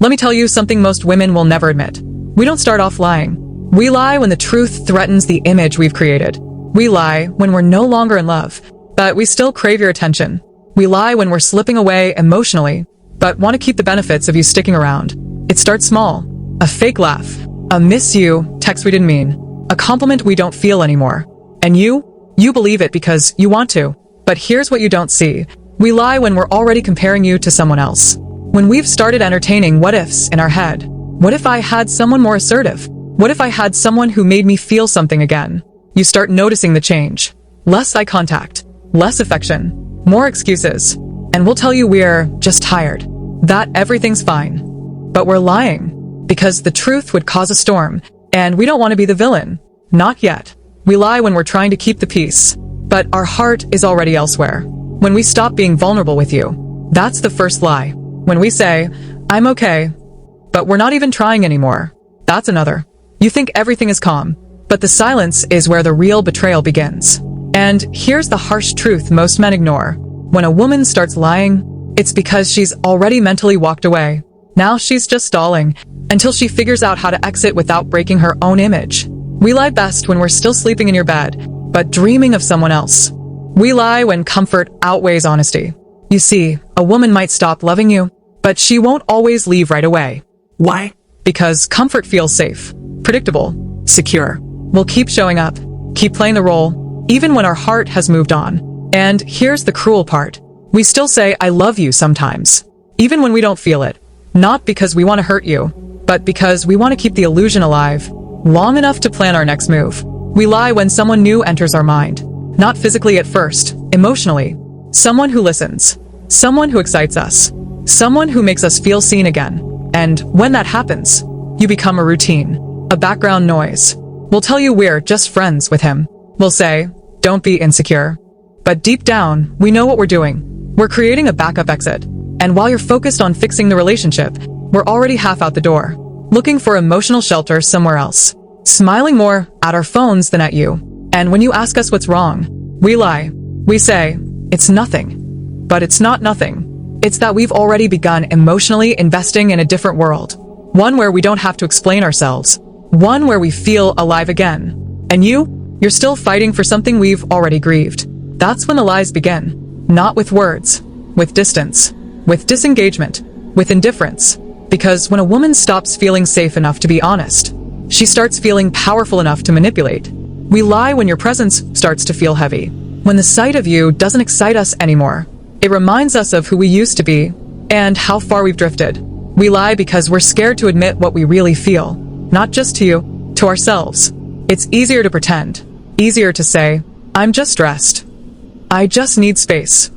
Let me tell you something most women will never admit. We don't start off lying. We lie when the truth threatens the image we've created. We lie when we're no longer in love, but we still crave your attention. We lie when we're slipping away emotionally, but want to keep the benefits of you sticking around. It starts small. A fake laugh. A miss you text we didn't mean. A compliment we don't feel anymore. And you believe it because you want to. But here's what you don't see. We lie when we're already comparing you to someone else. When we've started entertaining what-ifs in our head. What if I had someone more assertive? What if I had someone who made me feel something again? You start noticing the change. Less eye contact. Less affection. More excuses. And we'll tell you we're just tired. That everything's fine. But we're lying. Because the truth would cause a storm. And we don't want to be the villain. Not yet. We lie when we're trying to keep the peace. But our heart is already elsewhere. When we stop being vulnerable with you. That's the first lie. When we say, I'm okay, but we're not even trying anymore. That's another. You think everything is calm, but the silence is where the real betrayal begins. And here's the harsh truth most men ignore. When a woman starts lying, it's because she's already mentally walked away. Now she's just stalling until she figures out how to exit without breaking her own image. We lie best when we're still sleeping in your bed, but dreaming of someone else. We lie when comfort outweighs honesty. You see, a woman might stop loving you, but she won't always leave right away. Why? Because comfort feels safe, predictable, secure. We'll keep showing up, keep playing the role, even when our heart has moved on. And here's the cruel part. We still say, I love you sometimes, even when we don't feel it. Not because we want to hurt you, but because we want to keep the illusion alive, long enough to plan our next move. We lie when someone new enters our mind. Not physically at first, emotionally. Someone who listens. Someone who excites us. Someone who makes us feel seen again. And when that happens, you become a routine, a background noise. We'll tell you we're just friends with him. We'll say, don't be insecure. But deep down, we know what we're doing. We're creating a backup exit. And while you're focused on fixing the relationship, we're already half out the door, looking for emotional shelter somewhere else, smiling more at our phones than at you. And when you ask us what's wrong, we lie. We say, it's nothing. But it's not nothing. It's that we've already begun emotionally investing in a different world. One where we don't have to explain ourselves. One where we feel alive again. And you're still fighting for something we've already grieved. That's when the lies begin. Not with words, with distance, with disengagement, with indifference. Because when a woman stops feeling safe enough to be honest, she starts feeling powerful enough to manipulate. We lie when your presence starts to feel heavy. When the sight of you doesn't excite us anymore. It reminds us of who we used to be and how far we've drifted. We lie because we're scared to admit what we really feel. Not just to you, to ourselves. It's easier to pretend. Easier to say, I'm just stressed. I just need space.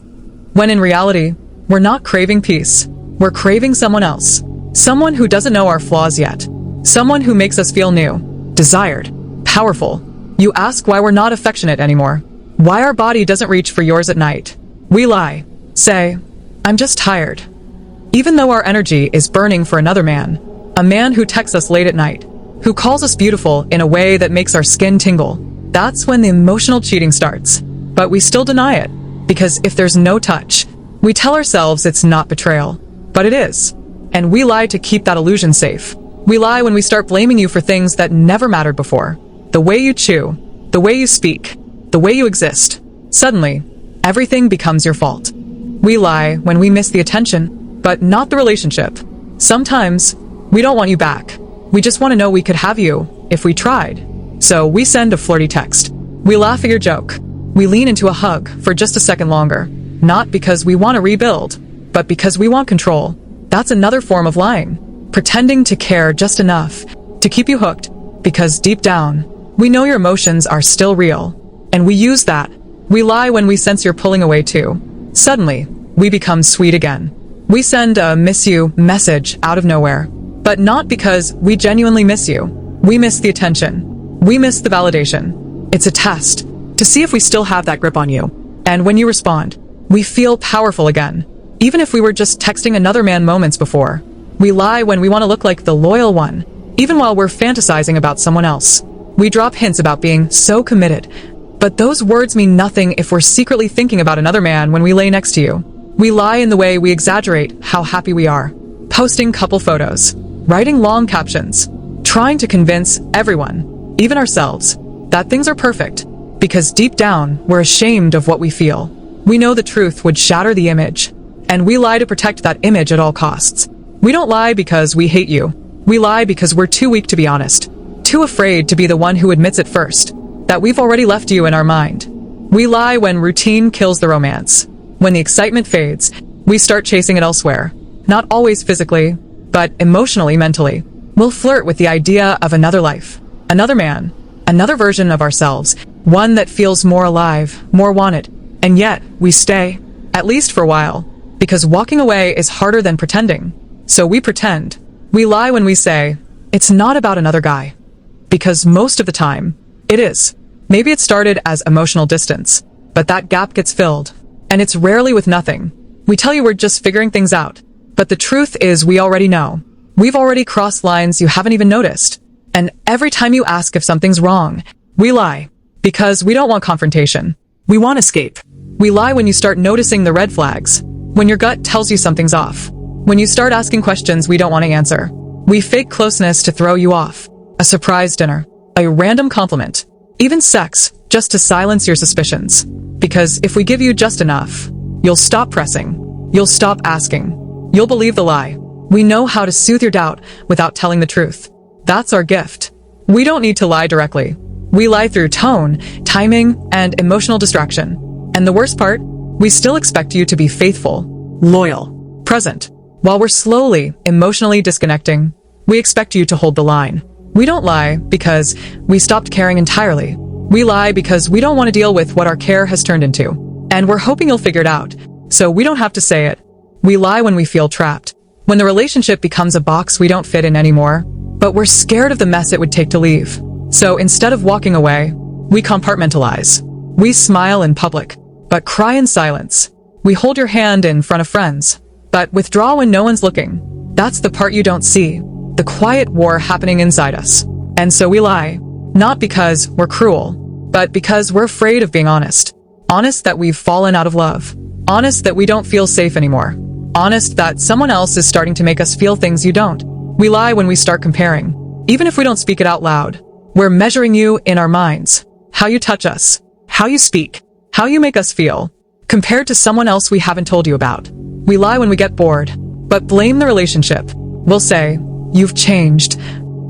When in reality, we're not craving peace. We're craving someone else. Someone who doesn't know our flaws yet. Someone who makes us feel new, desired, powerful. You ask why we're not affectionate anymore. Why our body doesn't reach for yours at night. We lie. Say, I'm just tired. Even though our energy is burning for another man. A man who texts us late at night. Who calls us beautiful in a way that makes our skin tingle. That's when the emotional cheating starts. But we still deny it. Because if there's no touch, we tell ourselves it's not betrayal. But it is. And we lie to keep that illusion safe. We lie when we start blaming you for things that never mattered before. The way you chew, the way you speak, the way you exist. Suddenly, everything becomes your fault. We lie when we miss the attention, but not the relationship. Sometimes, we don't want you back. We just want to know we could have you if we tried. So we send a flirty text. We laugh at your joke. We lean into a hug for just a second longer. Not because we want to rebuild, but because we want control. That's another form of lying. Pretending to care just enough to keep you hooked, because deep down, we know your emotions are still real. And we use that. We lie when we sense you're pulling away too. Suddenly, we become sweet again. We send a miss you message out of nowhere. But not because we genuinely miss you. We miss the attention. We miss the validation. It's a test to see if we still have that grip on you. And when you respond, we feel powerful again. Even if we were just texting another man moments before. We lie when we want to look like the loyal one, even while we're fantasizing about someone else. We drop hints about being so committed, but those words mean nothing if we're secretly thinking about another man when we lay next to you. We lie in the way we exaggerate how happy we are. posting couple photos, writing long captions, trying to convince everyone, even ourselves, that things are perfect, because deep down, we're ashamed of what we feel. We know the truth would shatter the image, and we lie to protect that image at all costs. We don't lie because we hate you. We lie because we're too weak to be honest, too afraid to be the one who admits it first, that we've already left you in our mind. We lie when routine kills the romance. When the excitement fades, we start chasing it elsewhere. Not always physically, but emotionally, mentally. We'll flirt with the idea of another life, another man, another version of ourselves, one that feels more alive, more wanted. And yet, we stay, at least for a while, because walking away is harder than pretending. So we pretend. We lie when we say, it's not about another guy. Because most of the time, it is. Maybe it started as emotional distance, but that gap gets filled, and it's rarely with nothing. We tell you we're just figuring things out, but the truth is we already know. We've already crossed lines you haven't even noticed. And every time you ask if something's wrong, we lie. Because we don't want confrontation. We want escape. We lie when you start noticing the red flags. When your gut tells you something's off. When you start asking questions we don't want to answer. We fake closeness to throw you off. A surprise dinner. A random compliment. Even sex, just to silence your suspicions. Because if we give you just enough, you'll stop pressing. You'll stop asking. You'll believe the lie. We know how to soothe your doubt without telling the truth. That's our gift. We don't need to lie directly. We lie through tone, timing, and emotional distraction. And the worst part, we still expect you to be faithful, loyal, present. While we're slowly, emotionally disconnecting, we expect you to hold the line. We don't lie because we stopped caring entirely. We lie because we don't want to deal with what our care has turned into. And we're hoping you'll figure it out, so we don't have to say it. We lie when we feel trapped. When the relationship becomes a box we don't fit in anymore, but we're scared of the mess it would take to leave. So instead of walking away, we compartmentalize. We smile in public, but cry in silence. We hold your hand in front of friends, but withdraw when no one's looking. That's the part you don't see. The quiet war happening inside us. And so we lie. Not because we're cruel, but because we're afraid of being honest. Honest that we've fallen out of love. Honest that we don't feel safe anymore. Honest that someone else is starting to make us feel things you don't. We lie when we start comparing. Even if we don't speak it out loud. We're measuring you in our minds. How you touch us. How you speak. How you make us feel. Compared to someone else we haven't told you about. We lie when we get bored, but blame the relationship. We'll say, you've changed.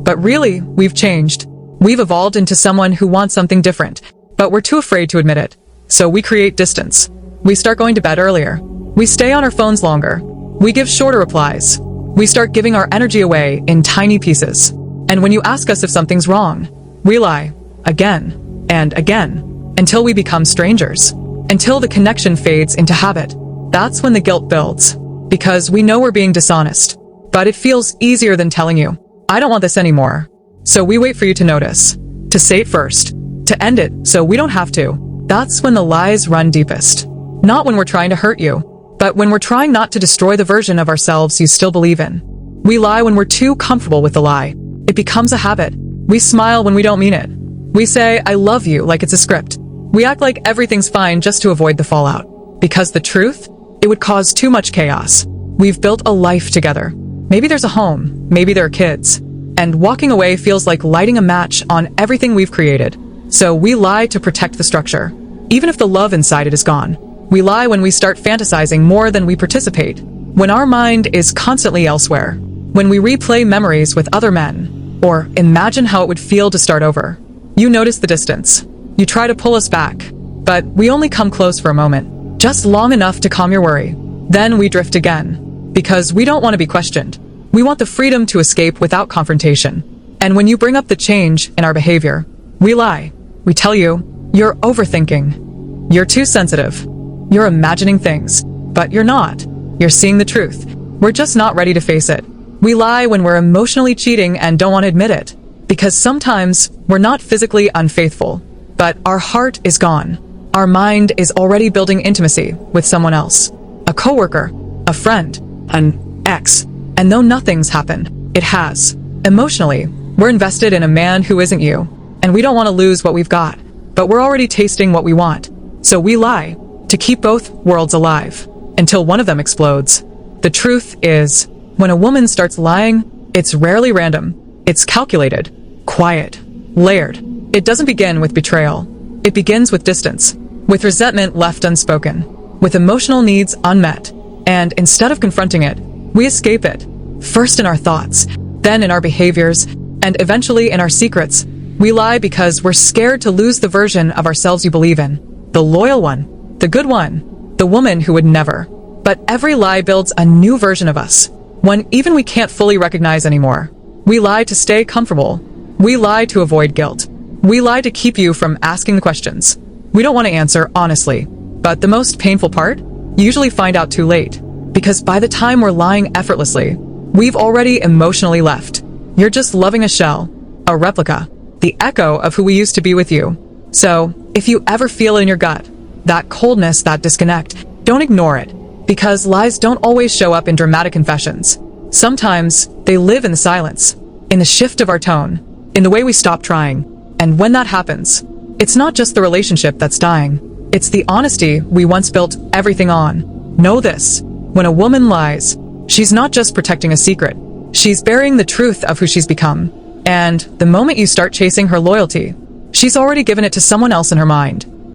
But really, we've changed. We've evolved into someone who wants something different, but we're too afraid to admit it. So we create distance. We start going to bed earlier. We stay on our phones longer. We give shorter replies. We start giving our energy away in tiny pieces. And when you ask us if something's wrong, we lie. Again and again. Until we become strangers. Until the connection fades into habit. That's when the guilt builds. Because we know we're being dishonest. But it feels easier than telling you, I don't want this anymore. So we wait for you to notice. To say it first. To end it so we don't have to. That's when the lies run deepest. Not when we're trying to hurt you, but when we're trying not to destroy the version of ourselves you still believe in. We lie when we're too comfortable with the lie. It becomes a habit. We smile when we don't mean it. We say, I love you, like it's a script. We act like everything's fine just to avoid the fallout. Because the truth, it would cause too much chaos. We've built a life together. Maybe there's a home, maybe there are kids. And walking away feels like lighting a match on everything we've created. So we lie to protect the structure. Even if the love inside it is gone. We lie when we start fantasizing more than we participate. When our mind is constantly elsewhere. When we replay memories with other men. Or imagine how it would feel to start over. You notice the distance. You try to pull us back. But we only come close for a moment. Just long enough to calm your worry. Then we drift again. Because we don't want to be questioned. We want the freedom to escape without confrontation. And when you bring up the change in our behavior, we lie. We tell you, you're overthinking. You're too sensitive. You're imagining things. But you're not. You're seeing the truth. We're just not ready to face it. We lie when we're emotionally cheating and don't want to admit it. Because sometimes we're not physically unfaithful, but our heart is gone. Our mind is already building intimacy with someone else. A coworker, a friend, an ex. And though nothing's happened, it has. Emotionally, we're invested in a man who isn't you. And we don't want to lose what we've got. But we're already tasting what we want. So we lie to keep both worlds alive. Until one of them explodes. The truth is, When a woman starts lying, it's rarely random. It's calculated, quiet, layered. It doesn't begin with betrayal. It begins with distance, with resentment left unspoken, with emotional needs unmet. And instead of confronting it, we escape it. First in our thoughts, then in our behaviors, and eventually in our secrets. We lie because we're scared to lose the version of ourselves you believe in. The loyal one, the good one, the woman who would never. But every lie builds a new version of us, one even we can't fully recognize anymore. We lie to stay comfortable. We lie to avoid guilt. We lie to keep you from asking the questions we don't want to answer honestly. But the most painful part? You usually find out too late. Because by the time we're lying effortlessly, we've already emotionally left. You're just loving a shell, a replica, the echo of who we used to be with you. So, if you ever feel it in your gut, that coldness, that disconnect, don't ignore it. Because lies don't always show up in dramatic confessions. Sometimes, they live in the silence, in the shift of our tone, in the way we stop trying. And when that happens, it's not just the relationship that's dying. It's the honesty we once built everything on. Know this. When a woman lies, she's not just protecting a secret. She's burying the truth of who she's become. And the moment you start chasing her loyalty, she's already given it to someone else in her mind.